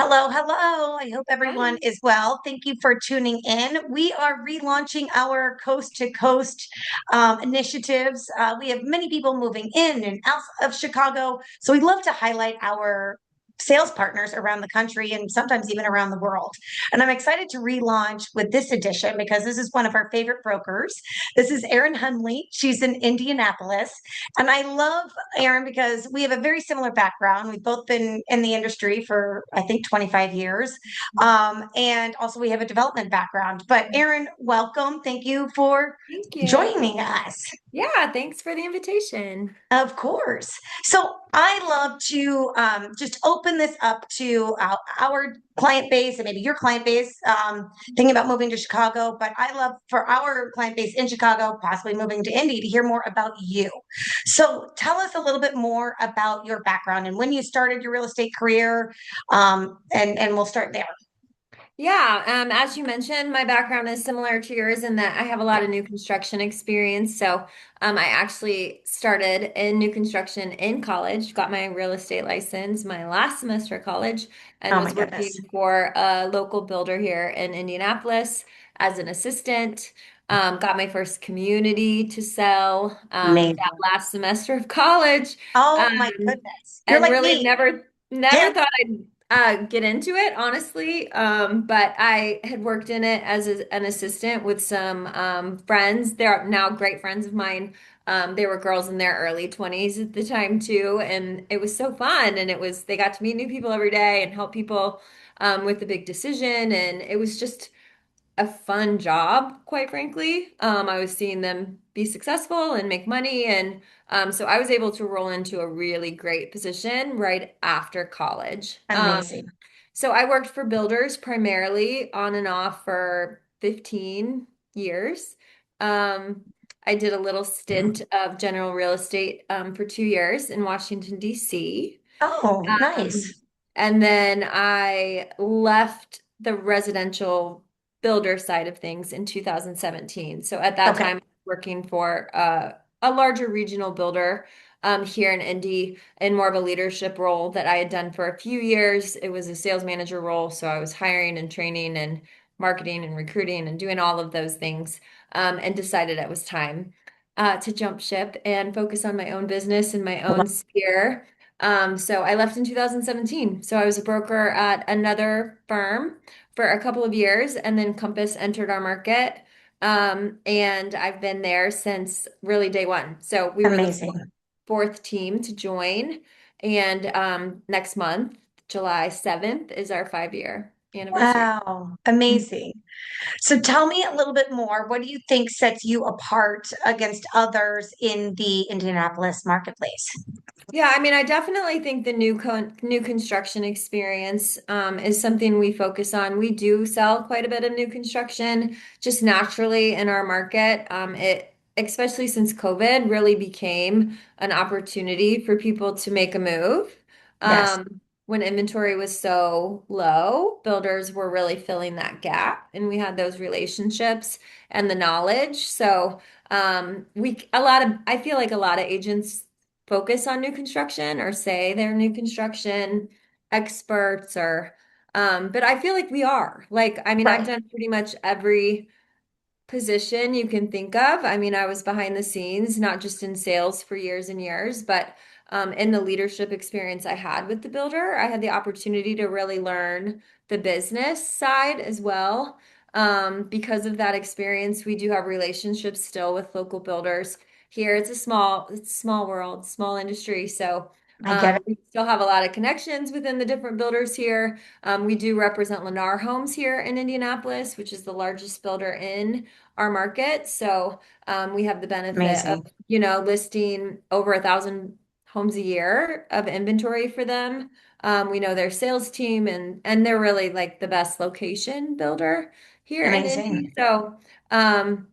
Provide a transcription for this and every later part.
Hello, hello. I hope everyone Hi. is well. Thank you for tuning in. We are relaunching our coast to coast initiatives. We have many people moving in and out of Chicago. So we love to highlight our sales partners around the country and sometimes even around the world. And I'm excited to relaunch with this edition because this is one of our favorite brokers. This is Erin Hundley. She's in Indianapolis. And I love Erin because we have a very similar background. We've both been in the industry for, I think, 25 years. And also, we have a development background. But Erin, welcome. Thank you for Thank you. joining us. Yeah, thanks for the invitation. Of course. So I love to just open this up to our client base and maybe your client base, thinking about moving to Chicago. But I love for our client base in Chicago, possibly moving to Indy, to hear more about you. So tell us a little bit more about your background and when you started your real estate career, and we'll start there. Yeah, as you mentioned, my background is similar to yours in that I have a lot of new construction experience. So, I actually started in new construction in college, got my real estate license my last semester of college, and Oh my was goodness. working for a local builder here in Indianapolis as an assistant. Got my first community to sell that Amazing. last semester of college, Oh my um, goodness. You're and like really me. never Yeah. thought I'd get into it, honestly. But I had worked in it as an assistant with some friends. They're now great friends of mine. They were girls in their early 20s at the time too, and it was so fun. And they got to meet new people every day and help people with the big decision. And it was just a fun job, quite frankly. I was seeing them be successful and make money, and so I was able to roll into a really great position right after college. Amazing. So I worked for builders primarily on and off for 15 years. Um, I did a little stint of general real estate for 2 years in Washington, D.C. Oh, Um, nice. and then I left the residential builder side of things in 2017. So at that Okay. time, I was working for a larger regional builder here in Indy in more of a leadership role that I had done for a few years. It was a sales manager role. So I was hiring and training and marketing and recruiting and doing all of those things, and decided it was time to jump ship and focus on my own business and my own sphere. So I left in 2017. So I was a broker at another firm for a couple of years, and then Compass entered our market. And I've been there since really day one. So we were the Amazing. fourth team to join. And next month, July 7th, is our 5-year anniversary. Wow. Amazing. So tell me a little bit more. What do you think sets you apart against others in the Indianapolis marketplace? Yeah, I mean, I definitely think the new construction experience is something we focus on. We do sell quite a bit of new construction just naturally in our market. It especially since COVID really became an opportunity for people to make a move. Yes, When inventory was so low, builders were really filling that gap, and we had those relationships and the knowledge. So I feel like a lot of agents focus on new construction or say they're new construction experts or but I feel like we are. Like, I mean, I've right. done pretty much every position you can think of. I mean, I was behind the scenes, not just in sales for years and years, but in the leadership experience I had with the builder, I had the opportunity to really learn the business side as well. Because of that experience, we do have relationships still with local builders here. It's a small world, small industry. So I get it. we still have a lot of connections within the different builders here. We do represent Lennar Homes here in Indianapolis, which is the largest builder in our market. So we have the benefit of, Amazing. listing over 1,000 homes a year of inventory for them. We know their sales team and they're really like the best location builder here in Amazing. Indy. So um,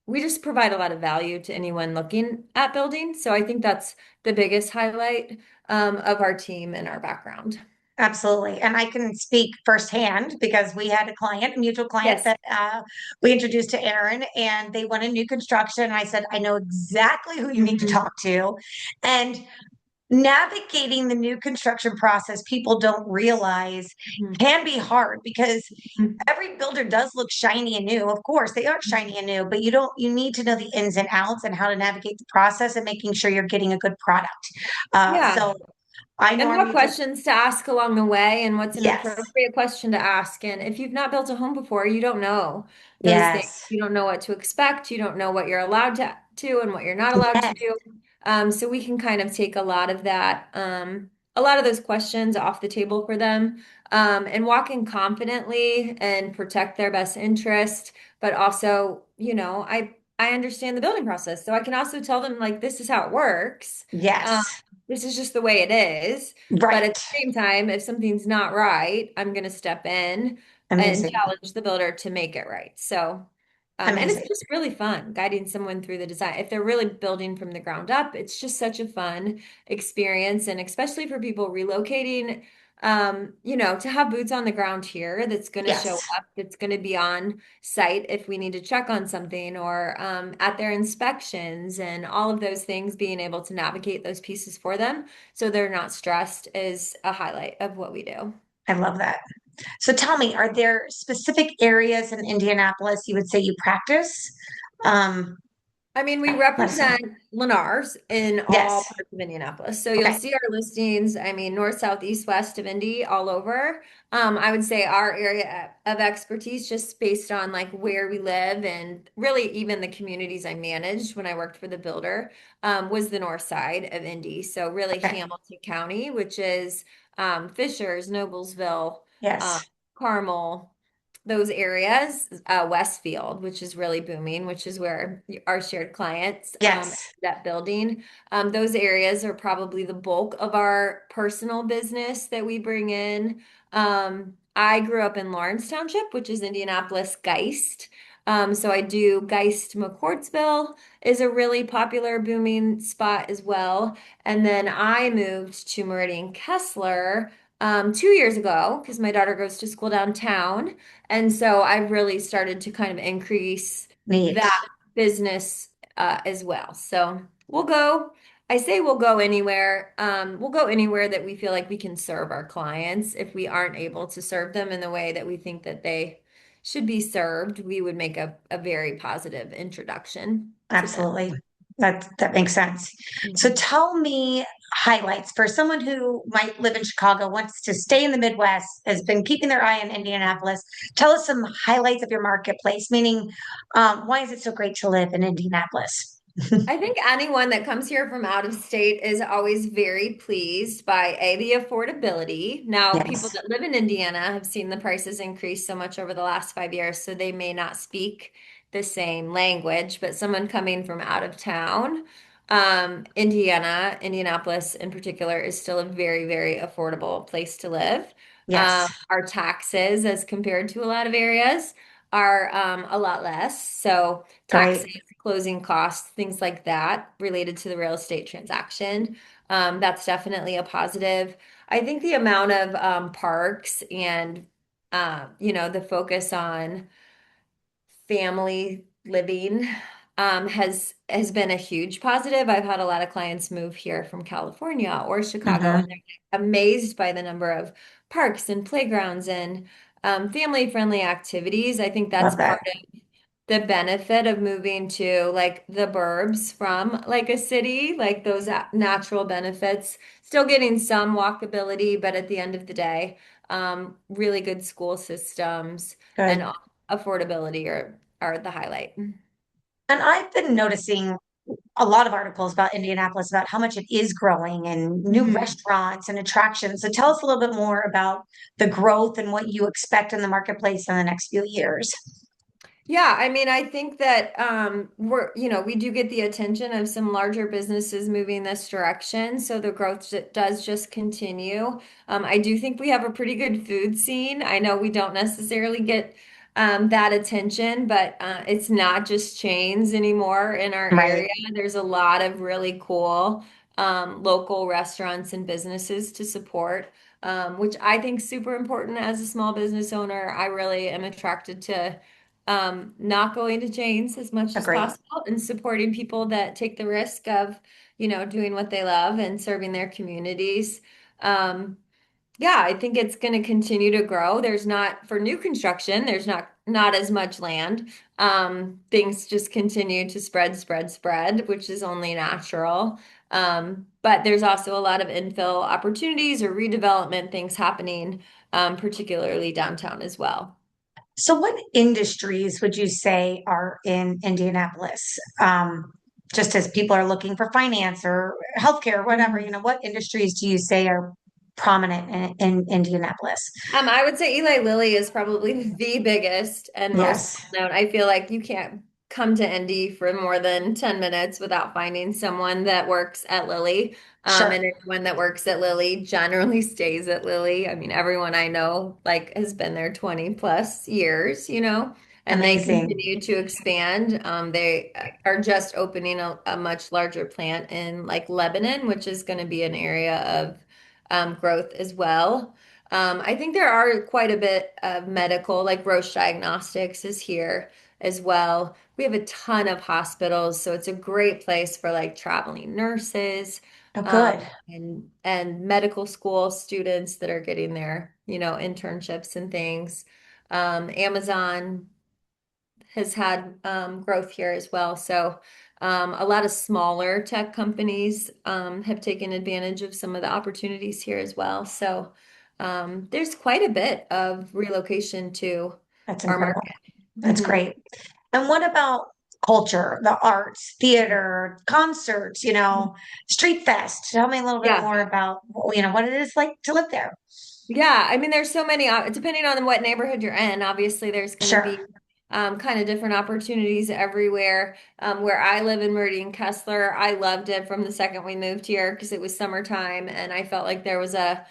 we just provide a lot of value to anyone looking at building. So I think that's the biggest highlight of our team and our background. Absolutely. And I can speak firsthand because we had a client, a mutual client Yes. that we introduced to Aaron, and they went in new construction. And I said, I know exactly who you need to Mhm. talk to. And navigating the new construction process, people don't realize Mhm. can be hard because every builder does look shiny and new. Of course, they are shiny and new, but you need to know the ins and outs and how to navigate the process and making sure you're getting a good product. Yeah. So I know And our what mutual, questions to ask along the way and what's an yes, appropriate question to ask. And if you've not built a home before, you don't know those things. yes, You don't know what to expect. You don't know what you're allowed to and what you're not allowed to yes, do. So we can kind of take a lot of that, a lot of those questions off the table for them, and walk in confidently and protect their best interest. But also, I understand the building process. So I can also tell them like this is how it works. Um, yes, this is just the way it is. But at right. the same time, if something's not right, I'm going to step in and Amazing, challenge the builder to make it right. So, and it's amazing. just really fun guiding someone through the design. If they're really building from the ground up, it's just such a fun experience. And especially for people relocating, to have boots on the ground here that's going to show Yes, up, that's going to be on site if we need to check on something or at their inspections and all of those things, being able to navigate those pieces for them so they're not stressed is a highlight of what we do. I love that. So tell me, are there specific areas in Indianapolis you would say you practice? Um, I mean, we Leslie. represent Lennars in all Yes. parts of Indianapolis. So you'll Okay. see our listings, I mean, north, south, east, west of Indy, all over. I would say our area of expertise, just based on like where we live and really even the communities I managed when I worked for the builder, was the north side of Indy. So really Okay. Hamilton County, which is Fishers, Noblesville, um, Yes. Carmel, those areas, Westfield, which is really booming, which is where our shared clients Yes. that building. Those areas are probably the bulk of our personal business that we bring in. I grew up in Lawrence Township, which is Indianapolis Geist. So I do Geist McCourtsville is a really popular booming spot as well. And then I moved to Meridian Kessler 2 years ago because my daughter goes to school downtown. And so I've really started to kind of increase Neat. that business as well. So I say we'll go anywhere. We'll go anywhere that we feel like we can serve our clients. If we aren't able to serve them in the way that we think that they should be served, we would make a very positive introduction to them. Absolutely. That makes sense. So Mhm. tell me highlights for someone who might live in Chicago, wants to stay in the Midwest, has been keeping their eye on Indianapolis. Tell us some highlights of your marketplace, meaning why is it so great to live in Indianapolis? I think anyone that comes here from out of state is always very pleased by the affordability. Now, people Yes. that live in Indiana have seen the prices increase so much over the last 5 years, so they may not speak the same language, but someone coming from out of town, Indianapolis in particular, is still a very, very affordable place to live. Yes. Our taxes, as compared to a lot of areas, are a lot less. So, taxes, Great. closing costs, things like that related to the real estate transaction. That's definitely a positive. I think the amount of parks and the focus on family living has been a huge positive. I've had a lot of clients move here from California or Chicago, and Hmm. they're amazed by the number of parks and playgrounds and family-friendly activities. I think that's Love part that. the benefit of moving to like the burbs from like a city, like those natural benefits, still getting some walkability, but at the end of the day, really good school systems and Good. affordability are the highlight. And I've been noticing a lot of articles about Indianapolis about how much it is growing and new Mhm. restaurants and attractions. So tell us a little bit more about the growth and what you expect in the marketplace in the next few years. Yeah, I mean, I think that we do get the attention of some larger businesses moving this direction, so the growth does just continue. I do think we have a pretty good food scene. I know we don't necessarily get that attention, but it's not just chains anymore in our Right. area. There's a lot of really cool local restaurants and businesses to support, which I think super important as a small business owner. I really am attracted to not going to chains as much as Agree. possible and supporting people that take the risk of, doing what they love and serving their communities. Um, yeah, I think it's going to continue to grow. There's not for new construction, there's not as much land. Things just continue to spread, which is only natural. But there's also a lot of infill opportunities or redevelopment things happening, particularly downtown as well. So, what industries would you say are in Indianapolis? Just as people are looking for finance or healthcare, or whatever, what industries do you say are prominent in Indianapolis? I would say Eli Lilly is probably the biggest and most Yes, well known. I feel like you can't come to Indy for more than 10 minutes without finding someone that works at Lilly. And sure. everyone that works at Lilly generally stays at Lilly. I mean, everyone I know like has been there 20 plus years, and they Amazing. continue to expand. They are just opening a much larger plant in like Lebanon, which is going to be an area of growth as well. I think there are quite a bit of medical, like Roche Diagnostics is here as well. We have a ton of hospitals, so it's a great place for like traveling nurses, Oh, good. and medical school students that are getting their, internships and things. Amazon has had growth here as well. So a lot of smaller tech companies have taken advantage of some of the opportunities here as well. So there's quite a bit of relocation to That's our incredible. market. That's Mhm. great. And what about culture, the arts, theater, concerts, street fest? Tell me a little bit Yeah. more about, what it is like to live there. Yeah, I mean, there's so many, depending on what neighborhood you're in, obviously there's going to Sure. be kind of different opportunities everywhere. Where I live in Meridian Kessler, I loved it from the second we moved here because it was summertime and I felt like there was a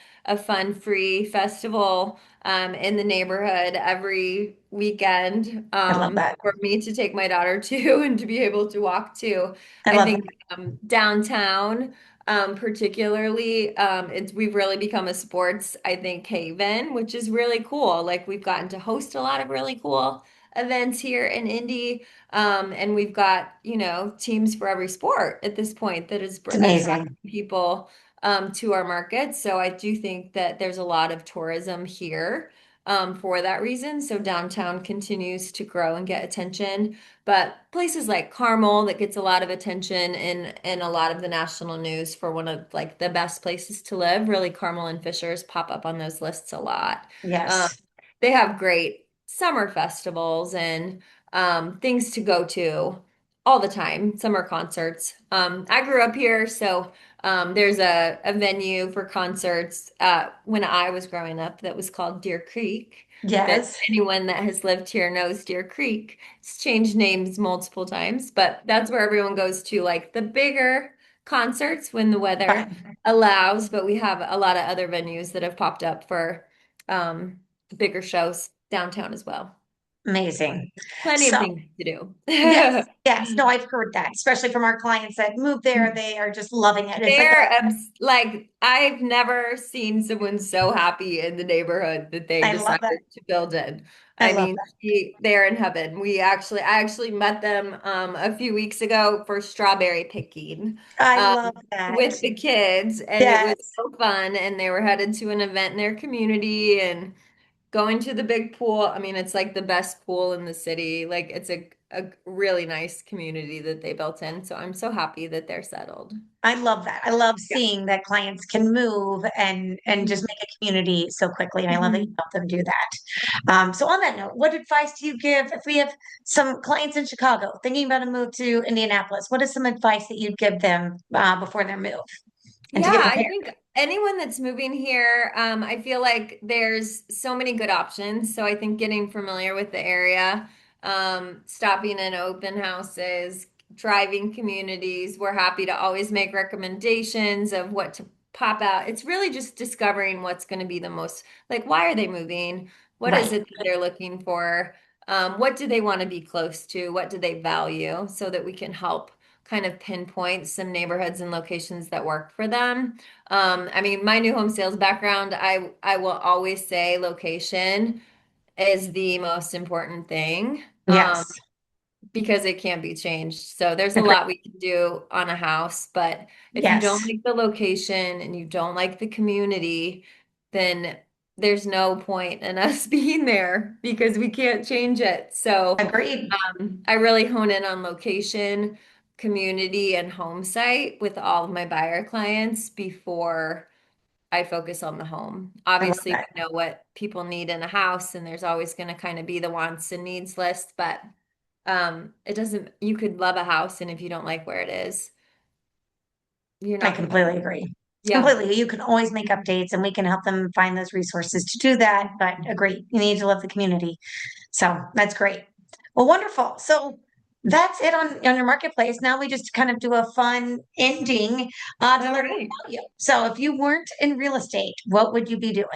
fun, free festival in the neighborhood every weekend I love that. for me to take my daughter to and to be able to walk to. I I love that. think downtown. Particularly, we've really become a sports, I think, haven, which is really cool. Like we've gotten to host a lot of really cool events here in Indy, and we've got, teams for every sport at this point that is It's amazing. attracting people to our market. So I do think that there's a lot of tourism here. For that reason. So downtown continues to grow and get attention. But places like Carmel that gets a lot of attention in a lot of the national news for one of like the best places to live. Really, Carmel and Fishers pop up on those lists a lot. Um, Yes. they have great summer festivals and things to go to all the time, summer concerts. I grew up here, so there's a venue for concerts when I was growing up that was called Deer Creek. That Yes. anyone that has lived here knows Deer Creek. It's changed names multiple times, but that's where everyone goes to like the bigger concerts when the weather Fun. allows. But we have a lot of other venues that have popped up for bigger shows downtown as well. Amazing. Plenty of So, things to do. yes. Yes. No, I've heard that, especially from our clients that move there. They are just loving it. It's like Like I've never seen someone so happy in the neighborhood that they I love that. decided to build in. I I love mean, that. they're in heaven. I actually met them a few weeks ago for strawberry picking I um, love that. with the kids, and it was Yes. so fun. And they were headed to an event in their community and going to the big pool. I mean, it's like the best pool in the city. Like it's a really nice community that they built in. So I'm so happy that they're settled. I love that. I love Yeah. seeing that clients can move and just make a community so quickly. And I love that you Mhm. help them do that. So on that note, what advice do you give if we have some clients in Chicago thinking about a move to Indianapolis? What is some advice that you'd give them before their move and to Yeah, get I prepared? think anyone that's moving here, I feel like there's so many good options. So I think getting familiar with the area, stopping in open houses, driving communities, we're happy to always make recommendations of what to pop out. It's really just discovering what's going to be the most, like, why are they moving? What is Right. it that they're looking for? What do they want to be close to? What do they value so that we can help kind of pinpoint some neighborhoods and locations that work for them. I mean, my new home sales background, I will always say location is the most important thing. Yes, because it can be changed. So there's a lot we can do on a house, but if you don't yes, like the location and you don't like the community, then there's no point in us being there because we can't change it. So agreed. I really hone in on location, community, and home site with all of my buyer clients before I focus on the home. I love Obviously, that. we know what people need in a house, and there's always going to kind of be the wants and needs list, but it doesn't, you could love a house, and if you don't like where it is, you're I not going to buy completely it. agree. Yeah. Completely. You can always make updates and we can help them find those resources to do that. But agree, you need to love the community. So that's great. Well, wonderful. So that's it on your marketplace. Now we just kind of do a fun ending to All learn more right. about you. So if you weren't in real estate, what would you be doing?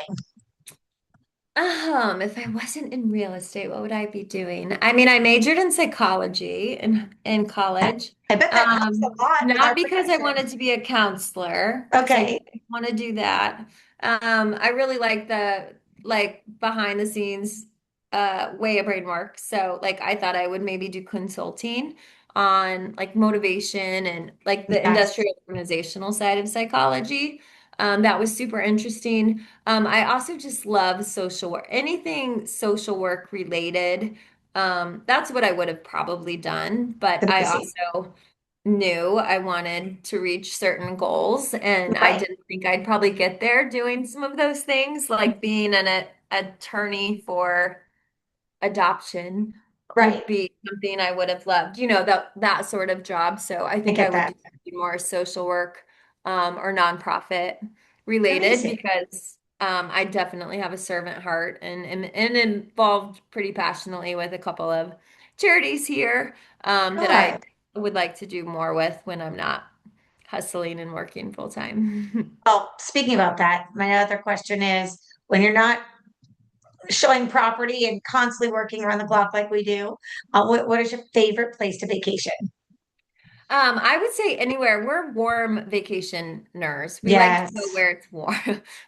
If I wasn't in real estate, what would I be doing? I mean, I majored in psychology in college. I bet that helps a lot with Not our because I profession. wanted to be a counselor, because I Okay, didn't want to do that. I really like the behind the scenes way a brain works. So like I thought I would maybe do consulting on like motivation and like the yes, industrial organizational side of psychology. That was super interesting. I also just love social work, anything social work related. That's what I would have probably done, but I amazing. also knew I wanted to reach certain goals, and I Right, didn't think I'd probably get there doing some of those things, like being an attorney for adoption right. would be something I would have loved, that sort of job. So I I think I get would that. do something more social work or nonprofit related Amazing. because I definitely have a servant heart and involved pretty passionately with a couple of charities here that I Good. would like to do more with when I'm not hustling and working full time. Well, speaking about that, my other question is when you're not showing property and constantly working around the clock like we do, what is your favorite place to vacation? I would say anywhere. We're warm vacationers. We like to go Yes. where it's warm.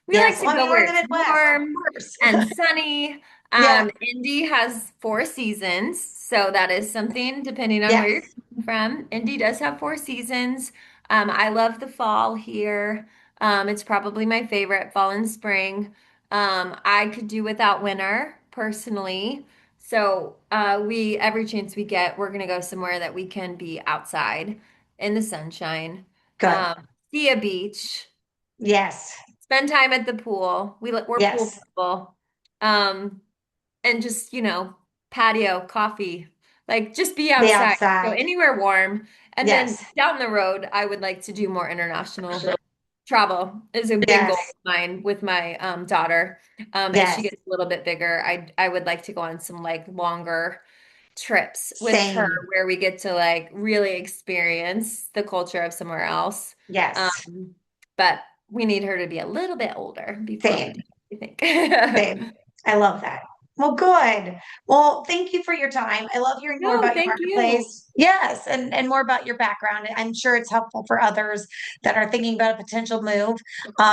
We like Yes. to Well, I go mean, we're where in the it's Midwest, of warm course. and sunny. Yeah. Indy has four seasons, so that is something depending on where you're Yes. coming from. Indy does have four seasons. I love the fall here. It's probably my favorite, fall and spring. I could do without winter personally. So we every chance we get, we're gonna go somewhere that we can be outside in the sunshine, Good. see a beach, Yes. spend time at the pool. We're pool Yes. people, um, and just patio coffee, like just be Be outside. So outside. anywhere warm, and then Yes. down the road, I would like to do more international travel. Is a big goal Yes. of mine with my daughter. As she Yes. gets a little bit bigger, I would like to go on some like longer trips with her Same. where we get to like really experience the culture of somewhere else. Yes. Um, but we need her to be a little bit older before we do, Same. I think. Same. I love that. Well, good. Well, thank you for your time. I love hearing more No, about your thank you. marketplace. Yes, and more about your background. I'm sure it's helpful for others that are thinking about a potential move.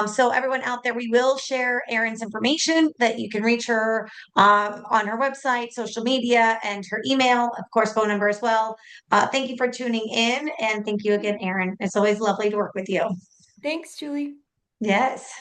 So everyone out there, we will share Erin's information that you can reach her on her website, social media, and her email, of course, phone number as well. Thank you for tuning in, and thank you again, Erin. It's always lovely to work with you. Thanks, Julie. Yes.